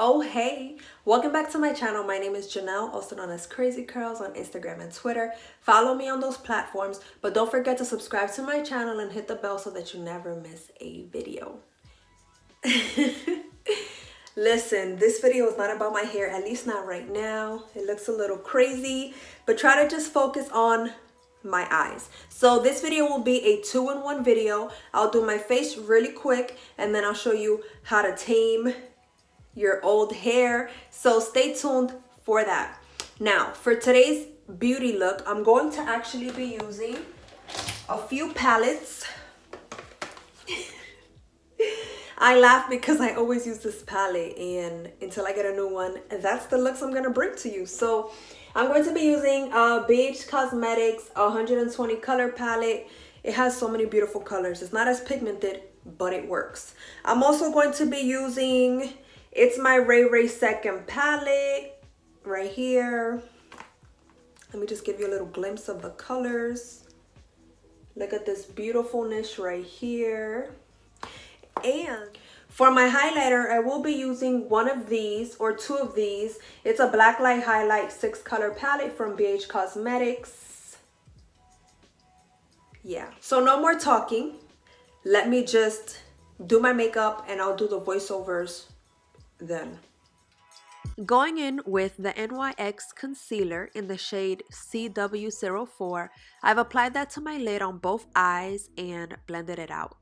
Oh hey, welcome back to my channel. My name is Janelle, also known as Crazy Curls on Instagram and Twitter. Follow me on those platforms, but don't forget to subscribe to my channel and hit the bell so that you never miss a video. Listen, this video is not about my hair, at least not right now. It looks a little crazy, but try to just focus on my eyes. So this video will be a 2-in-1 video. I'll do my face really quick and then I'll show you how to tame your old hair, so stay tuned for that. Now for today's beauty look, I'm going to actually be using a few palettes. I laugh because I always use this palette, and until I get a new one, that's the looks I'm gonna bring to you. So I'm going to be using Beige Cosmetics 120 color palette. It has so many beautiful colors. It's not as pigmented, but it works. I'm also going to be using Itsmyrayeraye second palette right here. Let me just give you a little glimpse of the colors. Look at this beautifulness right here. And for my highlighter, I will be using one of these or two of these. It's a Black Light Highlight 6 color palette from Beige Cosmetics. Yeah, so no more talking. Let me just do my makeup and I'll do the voiceovers then. Going in with the NYX concealer in the shade CW04, I've applied that to my lid on both eyes and blended it out.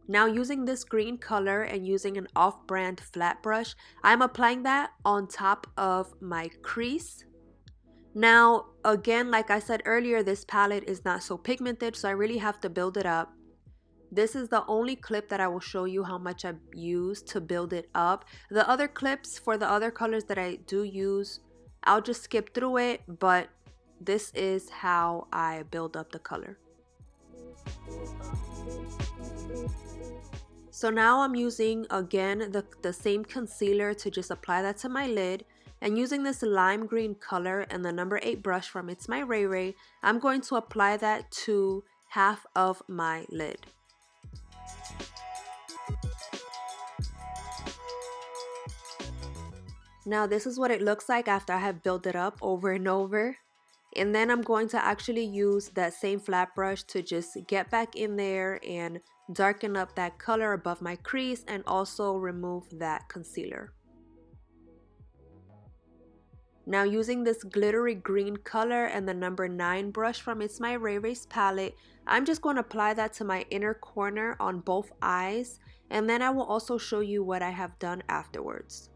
Now using this green color and using an off-brand flat brush, I'm applying that on top of my crease. Now again, like I said earlier, this palette is not so pigmented, so I really have to build it up. This is the only clip that I will show you how much I use to build it up. The other clips for the other colors that I do use, I'll just skip through it, but this is how I build up the color. So now I'm using again the same concealer to just apply that to my lid, and using this lime green color and the number 8 brush from Itsmyrayeraye, I'm going to apply that to half of my lid. Now this is what it looks like after I have built it up over and over. And then I'm going to actually use that same flat brush to just get back in there and darken up that color above my crease and also remove that concealer. Now using this glittery green color and the number 9 brush from Itsmyrayeraye's palette, I'm just going to apply that to my inner corner on both eyes, and then I will also show you what I have done afterwards.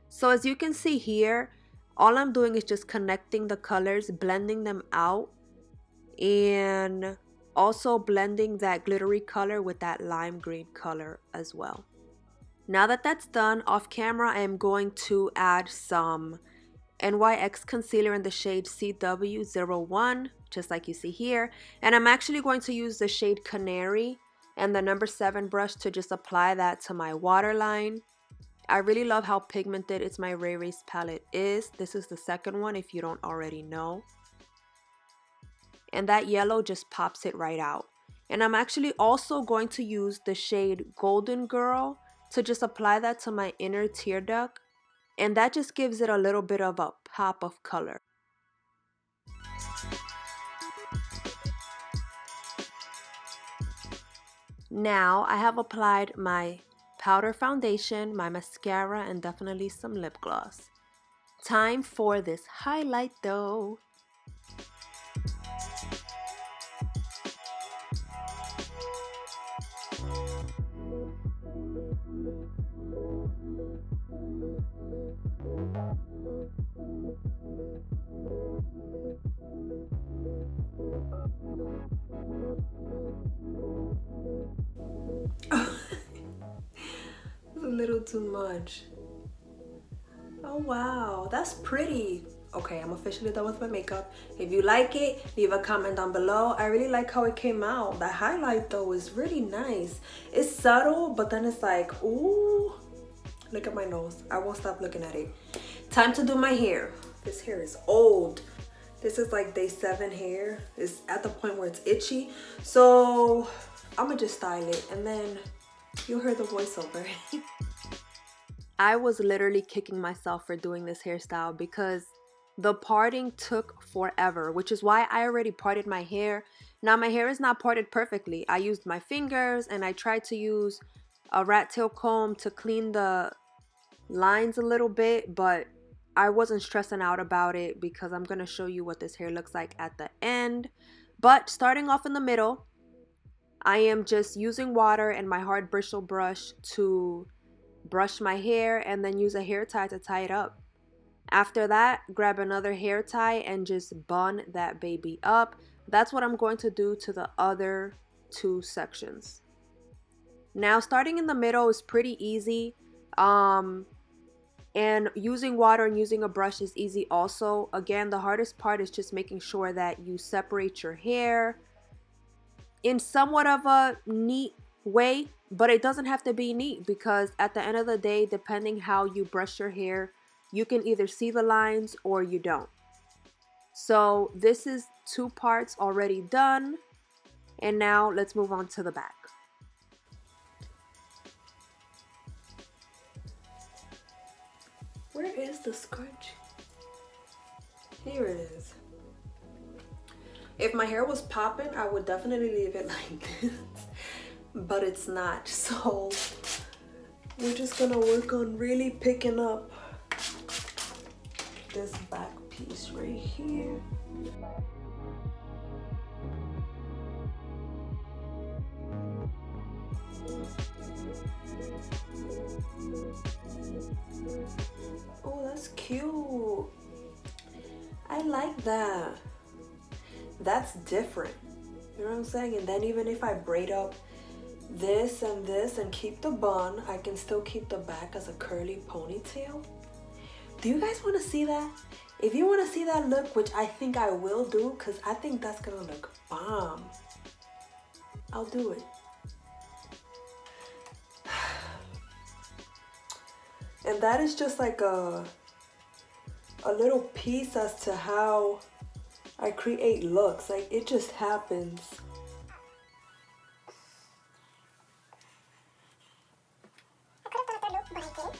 So as you can see here, all I'm doing is just connecting the colors, blending them out, and also blending that glittery color with that lime green color as well. Now that that's done, off camera I am going to add some NYX concealer in the shade CW01, just like you see here, and I'm actually going to use the shade Canary and the number 7 brush to just apply that to my waterline. I really love how pigmented Itsmyrayeraye's palette is. This is the second one if you don't already know. And that yellow just pops it right out. And I'm actually also going to use the shade Golden Girl to just apply that to my inner tear duct. And that just gives it a little bit of a pop of color. Now I have applied my powder foundation, my mascara, and definitely some lip gloss. Time for this highlight though. A little too much. Oh wow, that's pretty. Okay, I'm officially done with my makeup. If you like it, leave a comment down below. I really like how it came out. The highlight though is really nice. It's subtle, but then it's like, ooh, look at my nose. I won't stop looking at it. Time to do my hair. This hair is old. This is like day 7 hair. It's at the point where it's itchy. So I'm gonna just style it and then you'll hear the voiceover. I was literally kicking myself for doing this hairstyle because the parting took forever, which is why I already parted my hair. Now my hair is not parted perfectly. I used my fingers and I tried to use a rat tail comb to clean the lines a little bit, but I wasn't stressing out about it because I'm going to show you what this hair looks like at the end. But starting off in the middle, I am just using water and my hard bristle brush to brush my hair and then use a hair tie to tie it up. After that, grab another hair tie and just bun that baby up. That's what I'm going to do to the other two sections. Now starting in the middle is pretty easy. And using water and using a brush is easy also. Again, the hardest part is just making sure that you separate your hair in somewhat of a neat way, but it doesn't have to be neat because at the end of the day, depending how you brush your hair, you can either see the lines or you don't. So this is 2 parts already done. And now let's move on to the back. Where is the scrunchie? Here it is. If my hair was popping, I would definitely leave it like this, but it's not. So we're just gonna work on really picking up this back piece right here. Oh, that's cute. I like that. That's different. You know what I'm saying? And then even if I braid up this and keep the bun, I can still keep the back as a curly ponytail. Do you guys want to see that? If you want to see that look, which I think I will do, because I think that's going to look bomb, I'll do it. And that is just like a little piece as to how I create looks. Like, it just happens. I could have done a better look, but I didn't.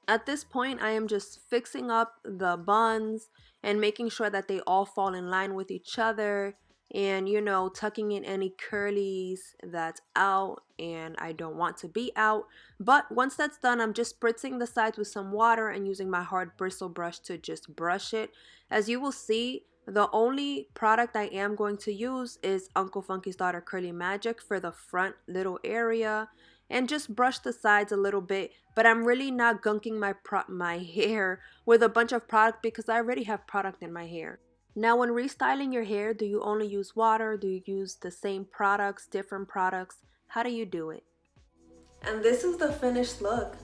At this point, I am just fixing up the buns and making sure that they all fall in line with each other, and you know, tucking in any curlies that's out and I don't want to be out. But once that's done, I'm just spritzing the sides with some water and using my hard bristle brush to just brush it. As you will see, the only product I am going to use is Uncle Funky's Daughter Curly Magic for the front little area, and just brush the sides a little bit. But I'm really not gunking my hair with a bunch of product because I already have product in my hair. Now, when restyling your hair, do you only use water? Do you use the same products, different products? How do you do it? And this is the finished look.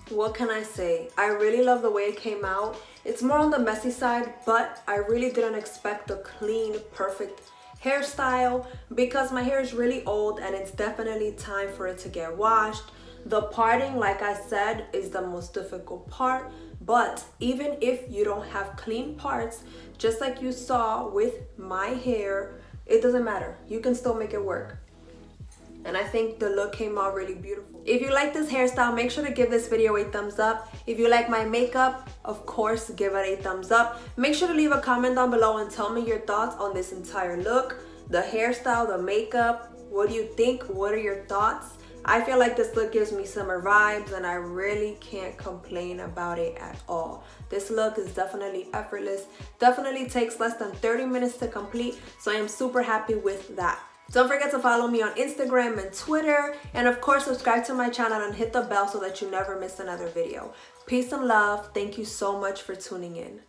What can I say? I really love the way it came out. It's more on the messy side, but I really didn't expect the clean, perfect hairstyle because my hair is really old and it's definitely time for it to get washed. The parting, like I said, is the most difficult part, but even if you don't have clean parts, just like you saw with my hair, it doesn't matter. You can still make it work. And I think the look came out really beautiful. If you like this hairstyle, make sure to give this video a thumbs up. If you like my makeup, of course, give it a thumbs up. Make sure to leave a comment down below and tell me your thoughts on this entire look, the hairstyle, the makeup. What do you think? What are your thoughts? I feel like this look gives me summer vibes and I really can't complain about it at all. This look is definitely effortless, definitely takes less than 30 minutes to complete, so I am super happy with that. Don't forget to follow me on Instagram and Twitter, and of course subscribe to my channel and hit the bell so that you never miss another video. Peace and love. Thank you so much for tuning in.